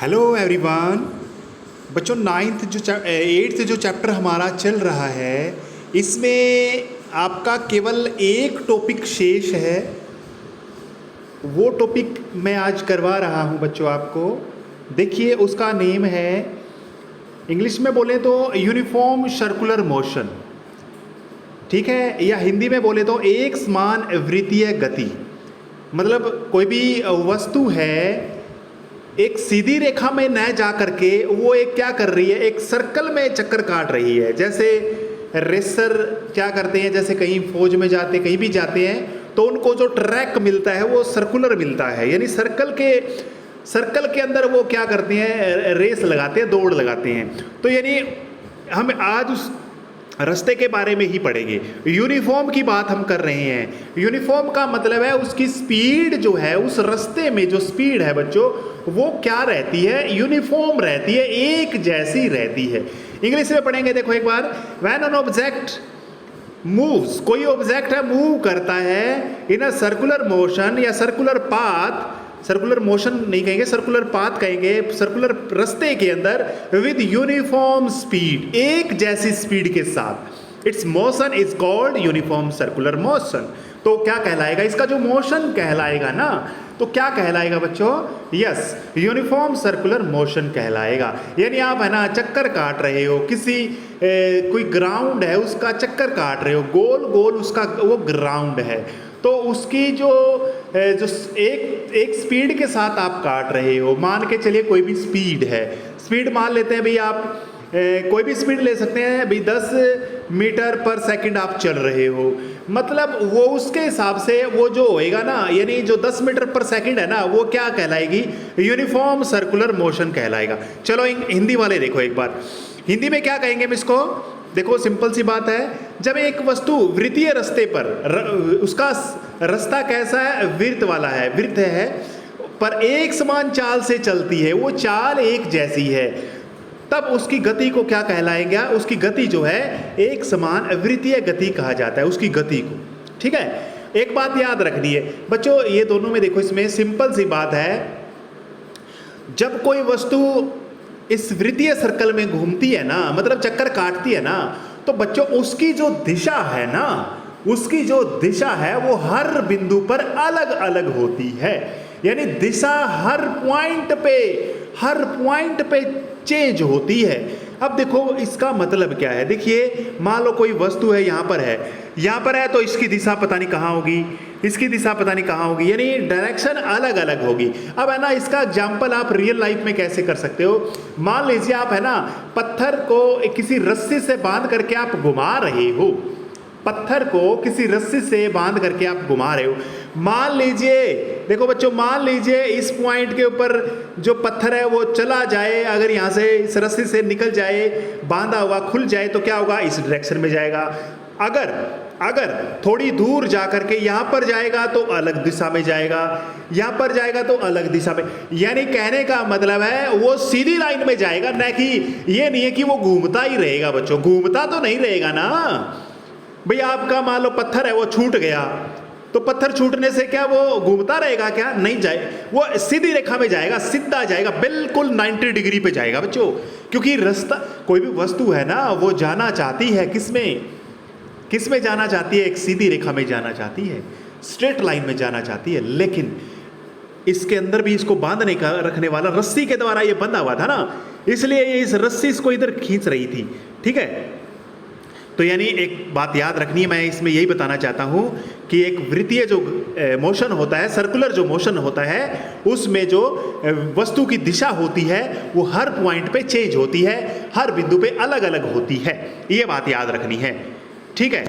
Hello everyone. बच्चों eighth जो chapter हमारा चल रहा है इसमें आपका केवल एक टॉपिक शेष है। वो टॉपिक मैं आज करवा रहा हूँ बच्चों आपको। देखिए उसका नेम है, इंग्लिश में बोले तो यूनिफॉर्म सर्कुलर मोशन, ठीक है, या हिंदी में बोले तो एक समान वृत्तीय गति। मतलब कोई भी वस्तु है एक सीधी रेखा में न जा करके वो एक क्या कर रही है, एक सर्कल में चक्कर काट रही है। जैसे रेसर क्या करते हैं, जैसे कहीं फौज में जाते कहीं भी जाते हैं तो उनको जो ट्रैक मिलता है वो सर्कुलर मिलता है, यानी सर्कल के अंदर वो क्या करते हैं, रेस लगाते हैं, दौड़ लगाते हैं। तो यानी हम आज उस रास्ते के बारे में ही पढ़ेंगे। यूनिफॉर्म की बात हम कर रहे हैं। यूनिफॉर्म का मतलब है उसकी स्पीड जो है, उस रास्ते में जो स्पीड है बच्चों वो क्या रहती है, यूनिफॉर्म रहती है, एक जैसी रहती है। इंग्लिश में पढ़ेंगे, देखो एक बार। व्हेन एन ऑब्जेक्ट मूव्स, कोई ऑब्जेक्ट है मूव करता है इन अ सर्कुलर मोशन या सर्कुलर पाथ, सर्कुलर मोशन नहीं कहेंगे, सर्कुलर पाथ कहेंगे, सर्कुलर रास्ते के अंदर विद यूनिफॉर्म स्पीड, एक जैसी स्पीड के साथ, it's motion is called uniform circular motion. तो क्या कहलाएगा, इसका जो मोशन कहलाएगा ना, तो क्या कहलाएगा बच्चों, यस, यूनिफॉर्म सर्कुलर मोशन कहलाएगा। यानी आप है ना चक्कर काट रहे हो किसी कोई ग्राउंड है उसका चक्कर काट रहे हो, गोल गोल उसका वो ग्राउंड है, तो उसकी जो एक स्पीड के साथ आप काट रहे हो। मान के चलिए कोई भी स्पीड है, स्पीड मान लेते हैं भाई आप कोई भी स्पीड ले सकते हैं भाई, 10 मीटर पर सेकंड आप चल रहे हो, मतलब वो उसके हिसाब से वो जो होएगा ना, यानी जो 10 मीटर पर सेकंड है ना वो क्या कहलाएगी, यूनिफॉर्म सर्कुलर मोशन कहलाएगा। चलो हिंदी वाले देखो एक बार, हिंदी में क्या कहेंगे हम इसको। देखो सिंपल सी बात है, जब एक वस्तु वृत्तीय रास्ते पर उसका रास्ता कैसा है, वृत्त वाला है, वृत्त है पर एक समान चाल से चलती है, वो चाल एक जैसी है, तब उसकी गति को क्या कहलाएगा, उसकी गति जो है एक समान वृत्तीय गति कहा जाता है, उसकी गति को। ठीक है, एक बात याद रखनी है बच्चों, ये दोनों में देखो इसमें सिंपल सी बात है, जब कोई वस्तु इस वृत्तीय सर्कल में घूमती है ना, मतलब चक्कर काटती है ना, तो बच्चों उसकी जो दिशा है ना, उसकी जो दिशा है वो हर बिंदु पर अलग अलग होती है। यानी दिशा हर पॉइंट पे चेंज होती है। अब देखो इसका मतलब क्या है, देखिए मान लो कोई वस्तु है यहाँ पर है तो इसकी दिशा पता नहीं कहाँ होगी, इसकी दिशा पता नहीं कहाँ होगी, यानी डायरेक्शन अलग अलग होगी। अब है ना इसका एग्जाम्पल आप रियल लाइफ में कैसे कर सकते हो, मान लीजिए आप है ना पत्थर को किसी रस्सी से बांध करके आप घुमा रहे हो, पत्थर को किसी रस्सी से बांध करके आप घुमा रहे हो। मान लीजिए, देखो बच्चों, मान लीजिए इस पॉइंट के ऊपर जो पत्थर है वो चला जाए, अगर यहाँ से इस रस्सी से निकल जाए, बांधा हुआ खुल जाए तो क्या होगा, इस डायरेक्शन में जाएगा। अगर थोड़ी दूर जा करके यहाँ पर जाएगा तो अलग दिशा में जाएगा, यहाँ पर जाएगा तो अलग दिशा में। यानी कहने का मतलब है वो सीधी लाइन में जाएगा, न कि ये नहीं है कि वो घूमता ही रहेगा। बच्चों घूमता तो नहीं रहेगा ना भाई, आपका मान लो पत्थर है वो छूट गया, तो पत्थर छूटने से क्या वो घूमता रहेगा, क्या नहीं जाए, वो सीधी रेखा में जाएगा, सीधा जाएगा, बिल्कुल 90 डिग्री पे जाएगा बच्चों। क्योंकि रास्ता, कोई भी वस्तु है ना वो जाना चाहती है किस में जाना चाहती है, एक सीधी रेखा में जाना चाहती है, स्ट्रेट लाइन में जाना चाहती है। लेकिन इसके अंदर भी इसको बांधने का रखने वाला रस्सी के द्वारा ये बंधा हुआ था ना, इसलिए ये इस रस्सी इसको इधर खींच रही थी। ठीक है, तो यानी एक बात याद रखनी है, मैं इसमें यही बताना चाहता हूं कि एक वृत्तीय जो मोशन होता है, सर्कुलर जो मोशन होता है, उसमें जो वस्तु की दिशा होती है वो हर पॉइंट पे चेंज होती है, हर बिंदु पे अलग अलग होती है, ये बात याद रखनी है। ठीक है,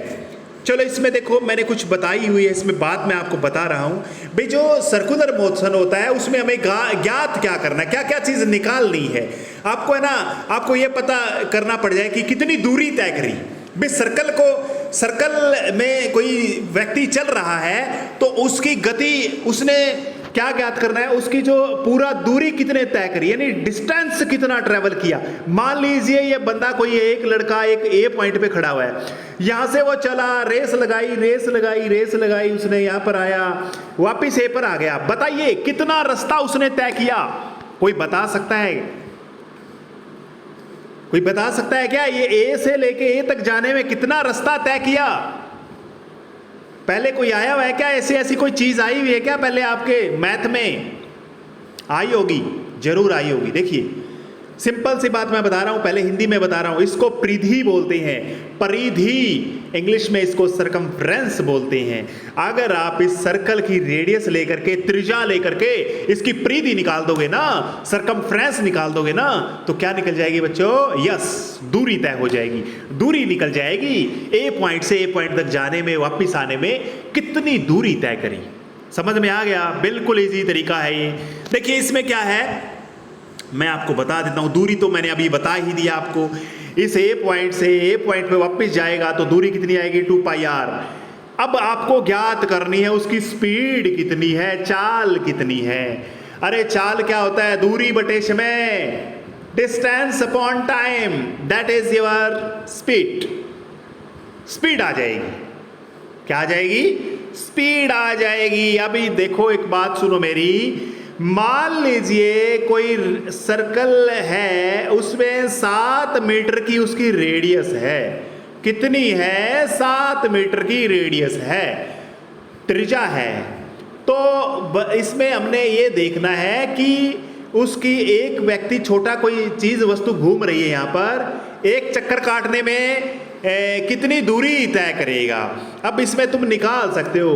चलो इसमें देखो मैंने कुछ बताई हुई है, इसमें बात मैं आपको बता रहा हूं भाई। जो सर्कुलर मोशन होता है उसमें हमें ज्ञात क्या करना है, क्या क्या चीज निकालनी है आपको, है ना, आपको ये पता करना पड़ जाए कि कितनी दूरी तय करी भाई। सर्कल में कोई व्यक्ति चल रहा है तो उसकी गति, उसने क्या ज्ञात करना है, उसकी जो पूरा दूरी कितने तय करी, यानी डिस्टेंस कितना ट्रेवल किया। मान लीजिए ये बंदा, कोई एक लड़का एक ए पॉइंट पे खड़ा हुआ है, यहां से वो चला, रेस लगाई, उसने यहां पर आया, वापिस ए पर आ गया। बताइए कितना रास्ता उसने तय किया, कोई बता सकता है? कोई बता सकता है क्या ये ए से लेके ए तक जाने में कितना रास्ता तय किया? पहले कोई आया हुआ है क्या? ऐसी ऐसी कोई चीज आई हुई है क्या पहले आपके मैथ में? आई होगी, जरूर आई होगी। देखिए सिंपल सी बात मैं बता रहा हूं, पहले हिंदी में बता रहा हूं। इसको परिधि बोलते हैं, परिधि। इंग्लिश में इसको सरकमफ्रेंस बोलते हैं। अगर आप इस सर्कल की रेडियस लेकर के, त्रिज्या लेकर के इसकी परिधि निकाल दोगे ना, सरकमफ्रेंस निकाल दोगे ना, तो क्या निकल जाएगी बच्चों? यस, दूरी तय हो जाएगी। दूरी निकल जाएगी। ए पॉइंट से ए पॉइंट तक जाने में, वापिस आने में कितनी दूरी तय करी। समझ में आ गया? बिल्कुल इजी तरीका है ये। देखिए इसमें क्या है, मैं आपको बता देता हूं। दूरी तो मैंने अभी बता ही दिया आपको। इस ए पॉइंट से ए पॉइंट पे वापस जाएगा तो दूरी कितनी आएगी? 2πr। अब आपको ज्ञात करनी है उसकी स्पीड कितनी है, चाल कितनी है। अरे चाल क्या होता है? दूरी बटे समय, distance upon time, that is your speed. Speed आ जाएगी। क्या आ जाएगी? स्पीड आ जाएगी। अभी देखो एक बात सुनो मेरी, मान लीजिए कोई सर्कल है, उसमें 7 मीटर की उसकी रेडियस है। कितनी है? 7 मीटर की रेडियस है, त्रिज्या है। तो इसमें हमने ये देखना है कि उसकी एक व्यक्ति, छोटा कोई चीज वस्तु घूम रही है यहाँ पर, एक चक्कर काटने में कितनी दूरी तय करेगा। अब इसमें तुम निकाल सकते हो।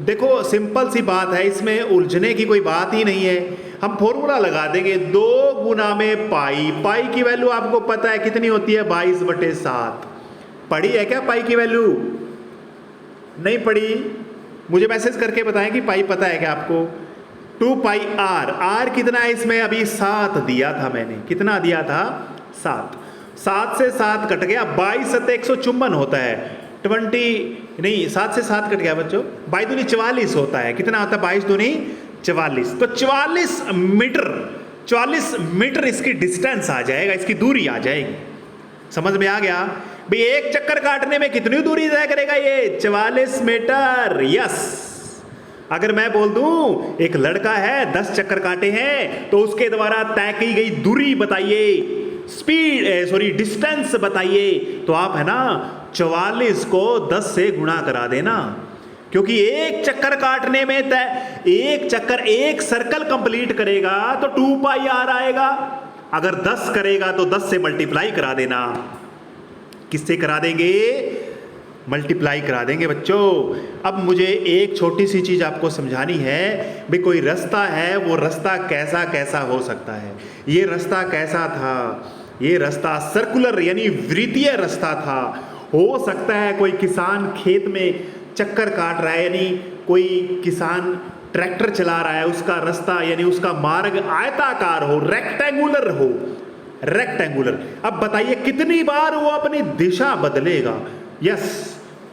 देखो सिंपल सी बात है, इसमें उलझने की कोई बात ही नहीं है। हम फॉर्मूला लगा देंगे, 2 गुना में पाई। पाई की वैल्यू आपको पता है कितनी होती है? 22/7। पढ़ी है क्या पाई की वैल्यू? नहीं पढ़ी? मुझे मैसेज करके बताएं कि पाई पता है क्या आपको? 2πr। आर कितना है इसमें? अभी 7 दिया था मैंने। कितना दिया था? 7। 7 से 7 कट गया, 22 × 154 होता है। 20 नहीं, 7 से 7 कट गया बच्चों, 22 दूनी 44 होता है। कितना आता है? 22 दूनी 44। तो 44 मीटर, 44 मीटर इसकी डिस्टेंस आ जाएगा, इसकी दूरी आ जाएगी। समझ में आ गया? भाई एक चक्कर काटने में कितनी दूरी तय करेगा ये? 44 मीटर। यस। अगर मैं बोल दूं एक लड़का है, 10 चक्कर काटे हैं, तो उसके द्वारा तय की गई दूरी बताइए, स्पीड डिस्टेंस बताइए, तो आप है ना 44 को 10 से गुणा करा देना। क्योंकि एक चक्कर काटने में एक चक्कर, एक सर्कल कंप्लीट करेगा तो 2πr आएगा। अगर 10 करेगा तो 10 से मल्टीप्लाई करा देना। किससे करा देंगे? मल्टीप्लाई करा देंगे बच्चों। अब मुझे एक छोटी सी चीज आपको समझानी है। भाई कोई रास्ता है, वो रास्ता कैसा कैसा हो सकता है। ये रास्ता कैसा था? ये रास्ता सर्कुलर यानी वृत्तीय रास्ता था। हो सकता है कोई किसान खेत में चक्कर काट रहा है, यानी कोई किसान ट्रैक्टर चला रहा है, उसका रास्ता यानी उसका मार्ग आयताकार हो, रेक्टेंगुलर हो, रेक्टेंगुलर। अब बताइए कितनी बार वो अपनी दिशा बदलेगा? यस,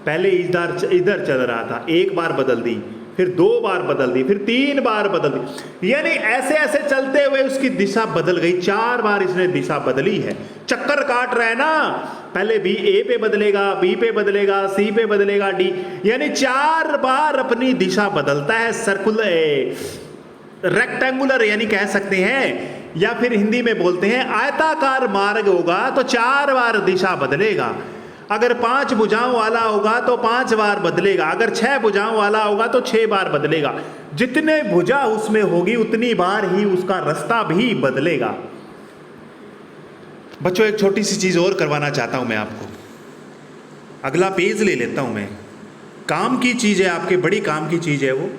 पहले इधर चल रहा था, 1 बार बदल दी, फिर 2 बार बदल दी, फिर 3 बार बदल दी, यानी ऐसे ऐसे चलते हुए उसकी दिशा बदल गई। 4 बार इसने दिशा बदली है। चक्कर काट रहा है ना, पहले बी ए पे बदलेगा, बी पे बदलेगा, सी पे बदलेगा, डी, यानी 4 बार अपनी दिशा बदलता है। सर्कुलर, रेक्टेंगुलर यानी कह सकते हैं, या फिर हिंदी में बोलते हैं आयताकार मार्ग होगा तो 4 बार दिशा बदलेगा। अगर 5 भुजाओं वाला होगा तो 5 बार बदलेगा। अगर 6 भुजाओं वाला होगा तो 6 बार बदलेगा। जितने भुजा उसमें होगी उतनी बार ही उसका रास्ता भी बदलेगा। बच्चों एक छोटी सी चीज और करवाना चाहता हूं मैं आपको। अगला पेज ले लेता हूं मैं, काम की चीज है आपके, बड़ी काम की चीज है वो।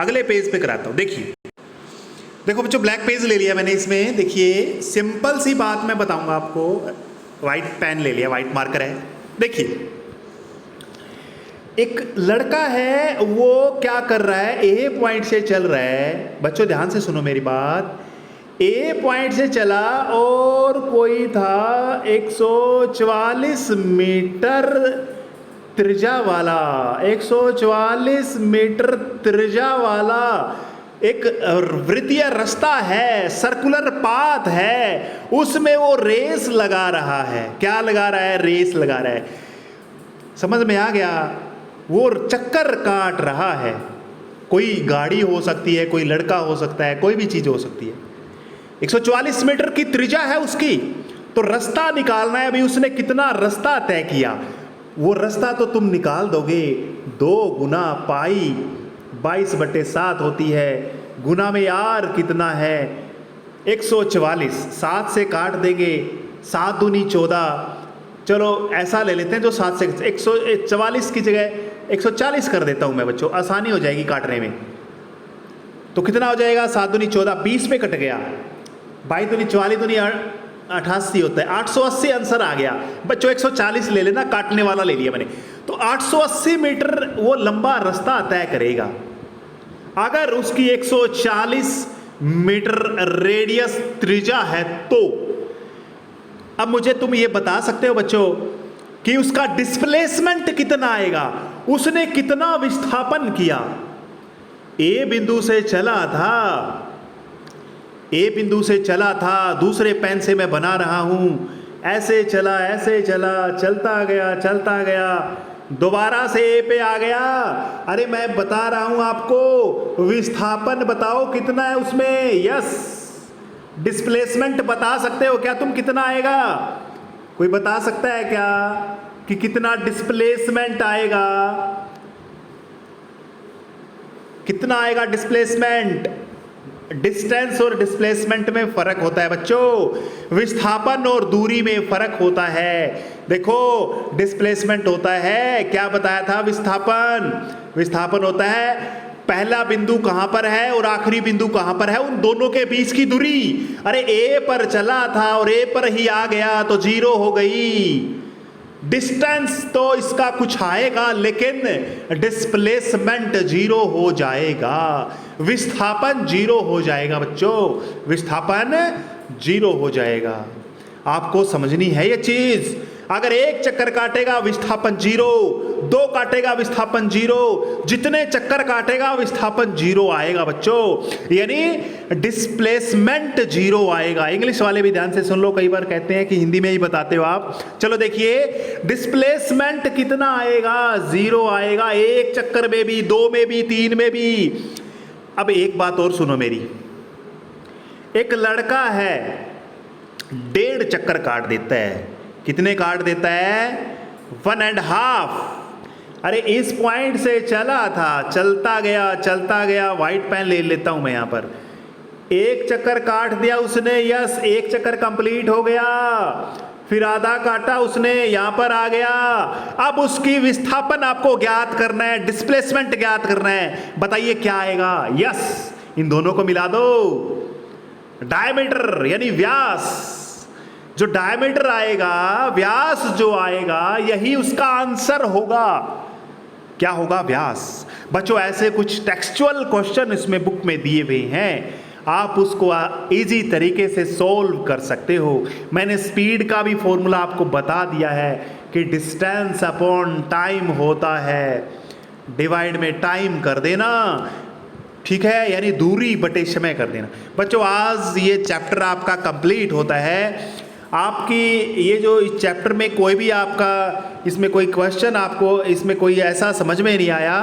अगले पेज पे कराता हूं। देखिए, देखो बच्चों ब्लैक पेज ले लिया मैंने। इसमें देखिए सिंपल सी बात मैं बताऊंगा आपको। व्हाइट पेन ले लिया, व्हाइट मार्कर है। देखिए एक लड़का है, वो क्या कर रहा है? ए पॉइंट से चल रहा है। बच्चों ध्यान से सुनो मेरी बात। ए पॉइंट से चला और कोई था 144 मीटर त्रिज्या वाला, 144 मीटर त्रिज्या वाला एक वृत्तीय रास्ता है, सर्कुलर पाथ है, उसमें वो रेस लगा रहा है। क्या लगा रहा है? रेस लगा रहा है। समझ में आ गया? वो चक्कर काट रहा है। कोई गाड़ी हो सकती है, कोई लड़का हो सकता है, कोई भी चीज हो सकती है। 144 मीटर की त्रिज्या है उसकी, तो रास्ता निकालना है। अभी उसने कितना रास्ता तय किया, वो रास्ता तो तुम निकाल दोगे। 2 गुना पाई 22/7 होती है, गुना में यार कितना है 144, 7 से काट देंगे, 7 दूनी 14। चलो ऐसा ले लेते हैं जो 7 से 144 की जगह 140 कर देता हूं मैं बच्चों, आसानी हो जाएगी काटने में। तो कितना हो जाएगा, 7 दूनी 14, 20 पे कट गया, 22 दूनी 44 दूनी 88 होता है, 880 आंसर आ गया बच्चों। 140 ले लेना, काटने वाला ले लिया मैंने। तो 880 मीटर वो लंबा रास्ता तय करेगा। अगर उसकी 140 मीटर रेडियस त्रिज्या है तो अब मुझे तुम ये बता सकते हो बच्चों कि उसका डिस्प्लेसमेंट कितना आएगा, उसने कितना विस्थापन किया। ए बिंदु से चला था, ए बिंदु से चला था, दूसरे पेन से मैं बना रहा हूं, ऐसे चला ऐसे चला, चलता गया, दोबारा से ए पे आ गया। अरे मैं बता रहा हूं आपको, विस्थापन बताओ कितना है उसमें। यस, डिस्प्लेसमेंट बता सकते हो क्या तुम, कितना आएगा? कोई बता सकता है क्या कि कितना डिस्प्लेसमेंट आएगा? कितना आएगा डिस्प्लेसमेंट? डिस्टेंस और डिस्प्लेसमेंट में फर्क होता है बच्चों, विस्थापन और दूरी में फर्क होता है। देखो डिस्प्लेसमेंट होता है, क्या बताया था, विस्थापन होता है पहला बिंदु कहां पर है और आखिरी बिंदु कहां पर है, उन दोनों के बीच की दूरी। अरे ए पर चला था और ए पर ही आ गया तो 0 हो गई। डिस्टेंस तो इसका कुछ आएगा लेकिन डिस्प्लेसमेंट 0 हो जाएगा, विस्थापन 0 हो जाएगा बच्चों, विस्थापन 0 हो जाएगा। आपको समझनी है ये चीज। अगर 1 चक्कर काटेगा विस्थापन 0, 2 काटेगा विस्थापन 0, जितने चक्कर काटेगा विस्थापन 0 आएगा बच्चों, यानी डिस्प्लेसमेंट 0 आएगा। इंग्लिश वाले भी ध्यान से सुन लो, कई बार कहते हैं कि हिंदी में ही बताते हो आप। चलो देखिए, डिस्प्लेसमेंट कितना आएगा, 0 आएगा, 1 चक्कर में भी, 2 में भी, 3 में भी। अब एक बात और सुनो मेरी, एक लड़का है 1.5 चक्कर काट देता है, कितने काट देता है, 1.5। अरे इस पॉइंट से चला था, चलता गया, व्हाइट पेन ले लेता हूं मैं यहां पर, 1 चक्कर काट दिया उसने, यस 1 चक्कर कंप्लीट हो गया, फिर आधा काटा उसने, यहां पर आ गया। अब उसकी विस्थापन आपको ज्ञात करना है, डिस्प्लेसमेंट ज्ञात करना है, बताइए क्या आएगा। यस, इन दोनों को मिला दो, डायमीटर यानी व्यास, जो डायमीटर आएगा, व्यास जो आएगा, यही उसका आंसर होगा। क्या होगा, व्यास। बच्चों ऐसे कुछ टेक्सचुअल क्वेश्चन इसमें बुक में दिए हुए हैं, आप उसको इजी तरीके से सोल्व कर सकते हो। मैंने स्पीड का भी फॉर्मूला आपको बता दिया है कि डिस्टेंस अपॉन टाइम होता है, डिवाइड में टाइम कर देना, ठीक है, यानी दूरी बटे समय कर देना। बच्चों आज ये चैप्टर आपका कंप्लीट होता है। आपकी ये जो इस चैप्टर में कोई भी आपका इसमें कोई क्वेश्चन आपको इसमें कोई ऐसा समझ में नहीं आया,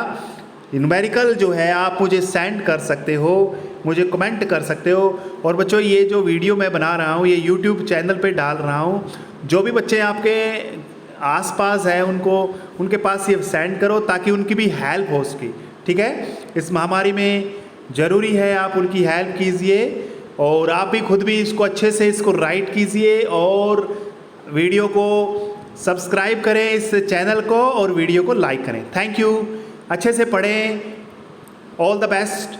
न्यूमेरिकल जो है आप मुझे सेंड कर सकते हो, मुझे कमेंट कर सकते हो। और बच्चों ये जो वीडियो मैं बना रहा हूँ ये यूट्यूब चैनल पे डाल रहा हूँ, जो भी बच्चे आपके आसपास हैं उनको उनके पास ये सेंड करो ताकि उनकी भी हेल्प हो सके, ठीक है। इस महामारी में ज़रूरी है आप उनकी हेल्प कीजिए और आप भी खुद भी इसको अच्छे से इसको राइट कीजिए और वीडियो को सब्सक्राइब करें इस चैनल को और वीडियो को लाइक करें। थैंक यू, अच्छे से पढ़ें, ऑल द बेस्ट।